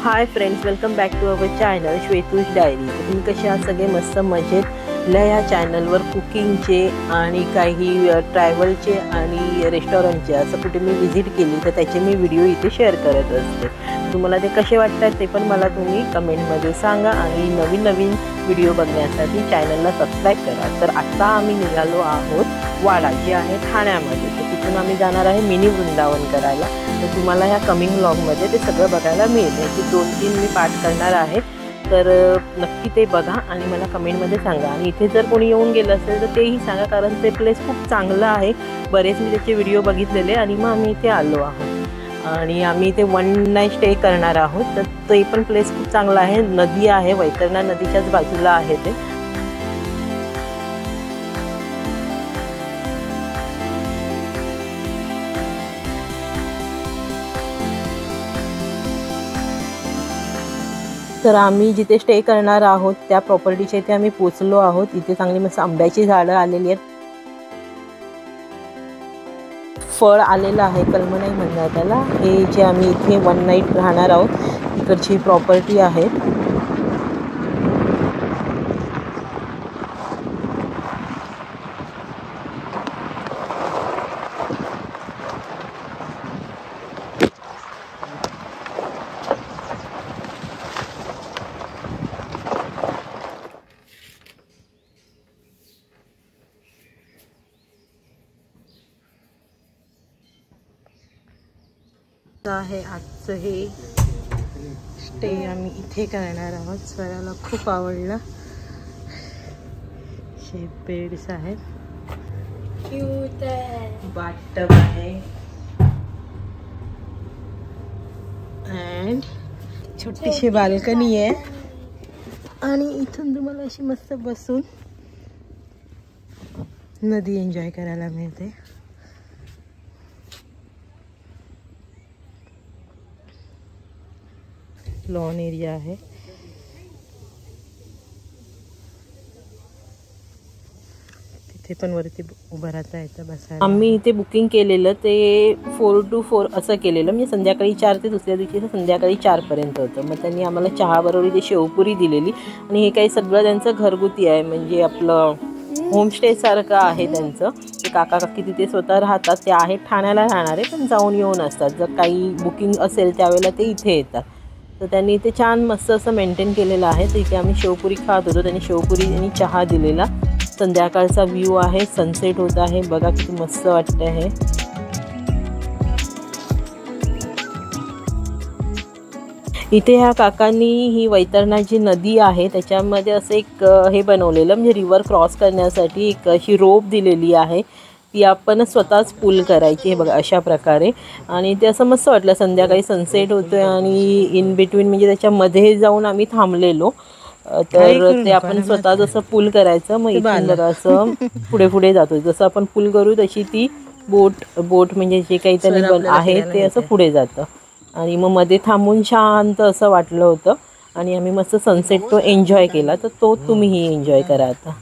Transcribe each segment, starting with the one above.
High friends, welcome back to our channel Shwetush diary. तुम्ही कसे आहात? सगळे मस्त मजेत। या चॅनलवर कुकिंगचे आणि काही ट्रॅव्हलचे आणि रेस्टॉरंटचे असं कुठे मी व्हिजिट केली तर त्याचे मी व्हिडिओ इथे शेअर करत असते। तुम्हाला ते कसे वाटतात ते पण मला तुम्ही कमेंटमध्ये सांगा आणि नवीन व्हिडिओ बघण्यासाठी चॅनलला सबस्क्राईब करा। तर आता आम्ही निघालो आहोत वाडा, जे आहे ठाण्यामध्ये। तर तिथून आम्ही जाणार आहे मिनी वृंदावन करायला। तर तुम्हाला ह्या कमिंग व्लॉगमध्ये ते सगळं बघायला मिळेल। याची 2-3 मी पार्ट करणार आहे, तर नक्की ते बघा आणि मला कमेंटमध्ये सांगा। आणि इथे जर कोणी येऊन गेलं असेल तर तेही सांगा, कारण ते प्लेस खूप चांगलं आहे। बरेच मी त्याचे व्हिडिओ बघितलेले आणि मग आम्ही इथे आलो आहोत आणि आम्ही इथे 1 नाईट स्टे करणार आहोत। तर ते पण प्लेस खूप चांगला आहे। नदी आहे, वैतरणा नदीच्याच बाजूला आहे ते। तर आम्ही जिथे स्टे करणार आहोत त्या प्रॉपर्टीच्या इथे आम्ही पोहोचलो आहोत। इथे चांगली मस्त आंब्याची झाडं आलेली आहेत, फळ आलेलं आहे, कलमनाई म्हणतात त्याला। हे जे आम्ही इथे 1 नाईट राहणार आहोत इकडची प्रॉपर्टी आहे। आहे आजचं हे स्टे आम्ही इथे करणार आहोत। स्वराला खूप आवडलं। शेप बेड्स आहेत, क्यूट आहे, बाथटब आहे अँड छोटीशी बाल्कनी आहे। आणि इथून तुम्हाला अशी मस्त बसून नदी एन्जॉय करायला मिळते। लॉन एरिया आहे। तिथे पण वरती उभं राहता येतं बसायला। आम्ही इथे बुकिंग केलेलं ते 4 to 4 असं केलेलं, म्हणजे संध्याकाळी 4 ते दुसऱ्या दिवशी संध्याकाळी 4 पर्यंत होतं। मग त्यांनी आम्हाला चहा बरोबर इथे शेवपुरी दिलेली। आणि हे काही सगळं त्यांचं घरगुती आहे, म्हणजे आपलं होमस्टे सारखं आहे त्यांचं। ते काका काकी तिथे स्वतः राहतात, ते आहेत ठाण्याला राहणारे पण जाऊन येऊन असतात। जर काही बुकिंग असेल त्यावेळेला ते इथे येतात। तर त्यांनी इथे छान मस्त असं मेंटेन केलेलं आहे। तर इथे आम्ही शेवपुरी खात होतो, त्यांनी शेवपुरी आणि चहा दिलेला। संध्याकाळचा व्ह्यू आहे, सनसेट होत आहे, बघा किती मस्त वाटतं आहे। इथे ह्या काकांनी ही वैतरणा जी नदी आहे त्याच्यामध्ये असं एक हे बनवलेलं, म्हणजे रिव्हर क्रॉस करण्यासाठी एक अशी रोप दिलेली आहे। ती आपण स्वतःच पुल करायची, हे बघा अशा प्रकारे। आणि ते असं मस्त वाटलं, संध्याकाळी सनसेट होतोय आणि इन बिटवीन म्हणजे त्याच्यामध्ये जाऊन आम्ही थांबलेलो। तर ते आपण स्वतः जसं पूल करायचं, मग इथून बघा असं पुढे पुढे जातो। जसं आपण पूल करू तशी ती बोट म्हणजे जे काही त्यांनी आहे ते असं पुढे जातं। आणि मग मध्ये थांबून शांत असं वाटलं होतं आणि आम्ही मस्त सनसेट तो एन्जॉय केला। तर तो तुम्हीही एन्जॉय करा आता।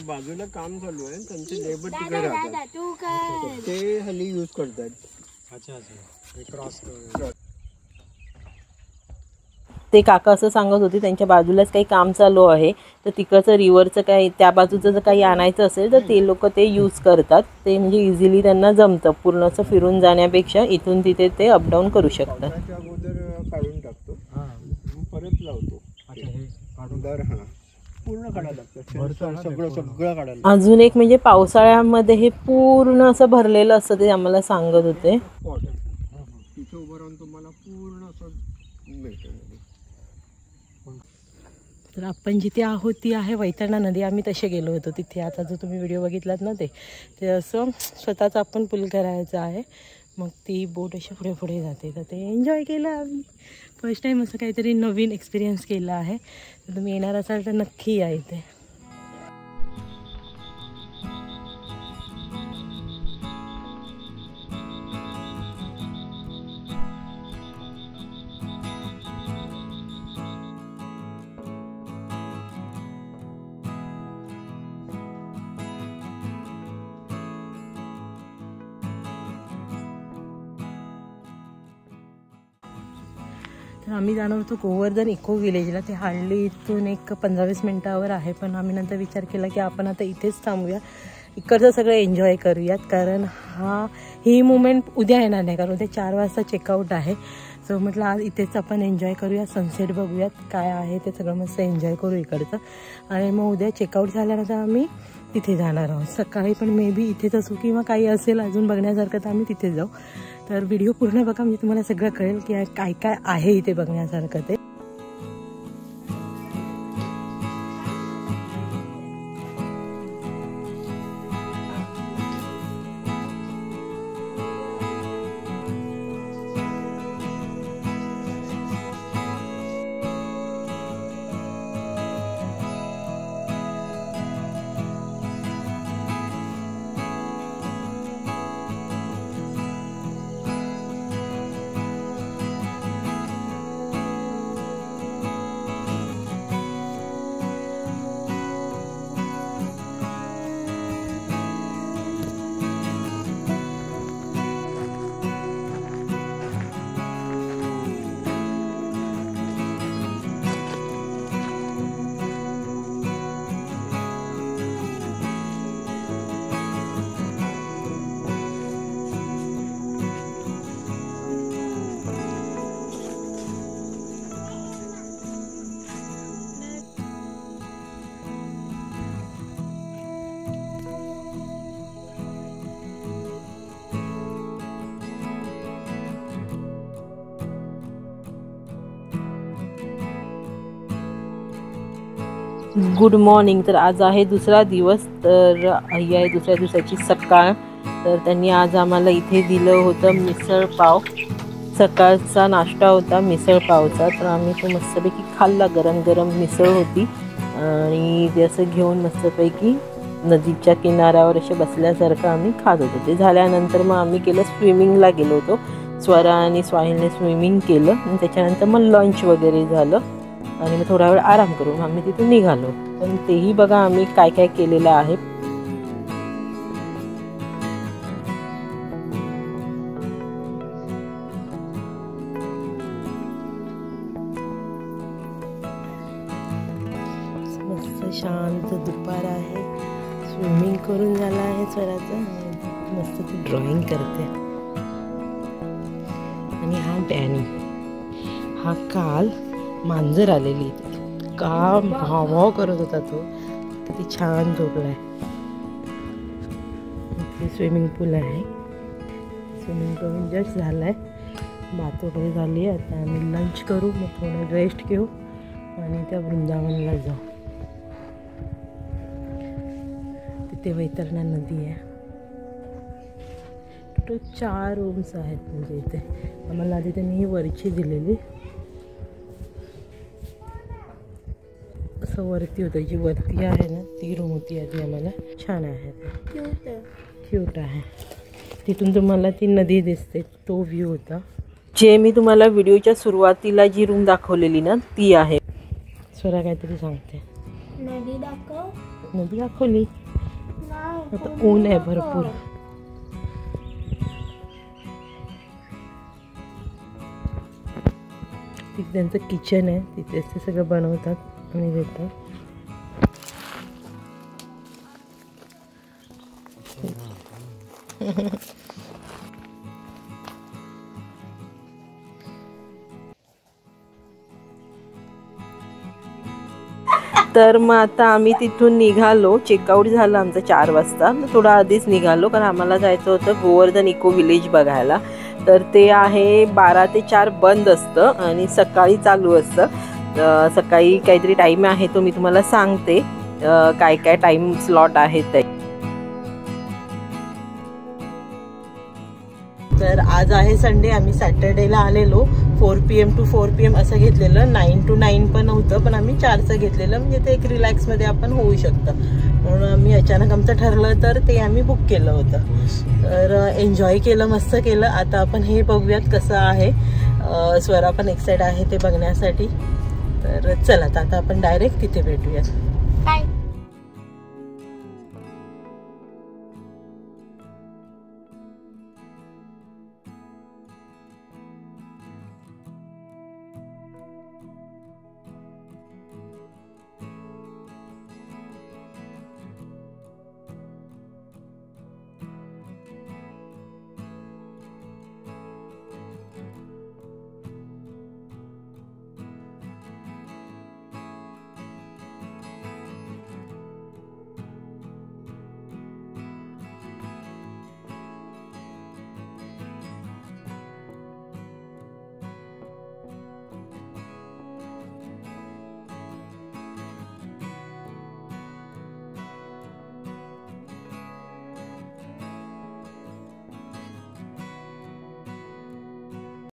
बाजूला काम चालू आहे, त्यांचे लेबर तिकडे राहतात, ते हल्ली यूज करतात। अच्छा, क्रॉस ते काका असं सांगत होते त्यांच्या बाजूलाच काही काम चालू आहे, तर तिकडचं रिव्हरचं काही त्या बाजूचं जर काही आणायचं असेल तर ते लोक ते यूज करतात। ते म्हणजे इझिली त्यांना जमतं, पूर्ण असं फिरून जाण्यापेक्षा इथून तिथे ते अपडाऊन करू शकतात। अगोदर काढून टाकतो, परत लावतो। पूर्ण काढायला लागतं, सगळं काढायला। अजून एक म्हणजे पावसाळ्यामध्ये हे पूर्ण असं भरलेलं असतं, ते आम्हाला सांगत होते। तिथे उभं राहून तुम्हाला पूर्ण असं मिळतं। तर आपण जिथे आहोत ती आहे वैतरणा नदी। आम्ही तसे गेलो होतो तिथे, आता जो तुम्ही व्हिडिओ बघितलात ना ते असं स्वतःच आपण पूल करायचं आहे। मग ती बोट अशी पुढे पुढे जाते, तर ते एन्जॉय केलं आम्ही। फर्स्ट टाईम असं काहीतरी नवीन एक्सपिरियन्स केला आहे। तर तुम्ही येणार असाल तर नक्की या इथे। तर आम्ही जाणार होतो गोवर्धन इको विलेजला. ते हार्डली इथून एक 15-20 मिनटावर आहे, पण आम्ही नंतर विचार केला की आपण आता इथेच थांबूया, इकडचं सगळं एन्जॉय करूयात. कारण ही मुमेंट उद्या येणार नाही, कारण उद्या 4 वाजता चेकआउट आहे. सो म्हटलं आज इथेच आपण एन्जॉय करूया, सनसेट बघूयात काय आहे ते सगळं, मस्त एन्जॉय करू इकडचं. आणि मग उद्या चेकआउट झाल्यानंतर आम्ही तिथे जाणार आहोत. सकाळी पण मे बी इथेच असू किंवा काही असेल अजून बघण्यासारखं तर आम्ही तिथे जाऊ. तर व्हिडिओ पूर्ण बघा, म्हणजे तुम्हाला सगळं कळेल की काय काय आहे इथे बघण्यासारखं ते. Good morning. तर आज आहे दुसरा दिवस, तर ही आहे दुसऱ्या दिवसाची सकाळ. तर त्यांनी आज आम्हाला इथे दिलं होतं मिसळ पाव. सकाळचा नाश्ता होता मिसळ पावचा, तर आम्ही तो मस्तपैकी खाल्ला. गरम गरम मिसळ होती आणि ते असं घेऊन मस्तपैकी नदीच्या किनाऱ्यावर असे बसल्यासारखं आम्ही खात होतो. ते झाल्यानंतर मग आम्ही केलं स्विमिंगला गेलो होतो. स्वरा आणि स्वाहिलने स्विमिंग केलं आणि त्याच्यानंतर मग लंच वगैरे झालं आणि मग थोडा वेळ आराम करून आम्ही तिथून निघालो. पण तेही बघा आम्ही काय काय केलेलं आहे. मस्त शांत दुपार आहे. स्विमिंग करून झालं आहे स्वराचं, मस्त ती ड्रॉइंग करते. आणि हा डॅनी, हा काल मांजर आलेली का भाव करत होता तो, किती छान झोपलाय. इथे स्विमिंग पूल आहे. स्विमिंग करून जस्ट झालाय, बात वगैरे झाली आहे. आता आम्ही लंच करू, मग थोडं रेस्ट घेऊ आणि त्या वृंदावनला जाऊ. तिथे वैतरणा नदी आहे. टोटल 4 रूम्स आहेत. म्हणजे इथे आम्हाला आधी त्यांनी ही वरची दिलेली, असं वरती होतं. जी वरती आहे ना ती रूम होती आधी आम्हाला. छान आहे, क्यूट आहे. तिथून तुम्हाला ती नदी दिसते, तो व्ह्यू होता. जे मी तुम्हाला व्हिडिओच्या सुरुवातीला जी रूम दाखवलेली ना ती आहे. स्वरा काहीतरी सांगते. नदी दाखव. नदी दाखवली, आता ऊन आहे भरपूर. तिथे त्यांचं किचन आहे, तिथेच ते सगळं बनवतात आणि देतात. तर मग आता आम्ही तिथून निघालो. चेकआउट झालं आमचं 4 वाजता. थोडा आधीच निघालो कारण आम्हाला जायचं होतं गोवर्धन इको विलेज बघायला. तर ते आहे 12 ते 4 बंद असतं आणि सकाळी चालू असतं. सकाळी काहीतरी टाईम आहे तो मी तुम्हाला सांगते, काय काय टाईम स्लॉट आहे ते. तर आज आहे संडे. आम्ही सॅटर्डेला आलेलो. 4 PM to 4 PM असं घेतलेलं. 9 to 9 पण होतं, पण आम्ही 4चं घेतलेलं. म्हणजे ते एक रिलॅक्समध्ये आपण होऊ शकतं म्हणून आम्ही अचानक आमचं ठरलं तर ते आम्ही बुक केलं होतं. तर एन्जॉय केलं, मस्त केलं. आता आपण हे बघूयात कसं आहे. स्वरा पण एक्साइटेड आहे ते बघण्यासाठी. तर चला आता आपण डायरेक्ट तिथे भेटूयात.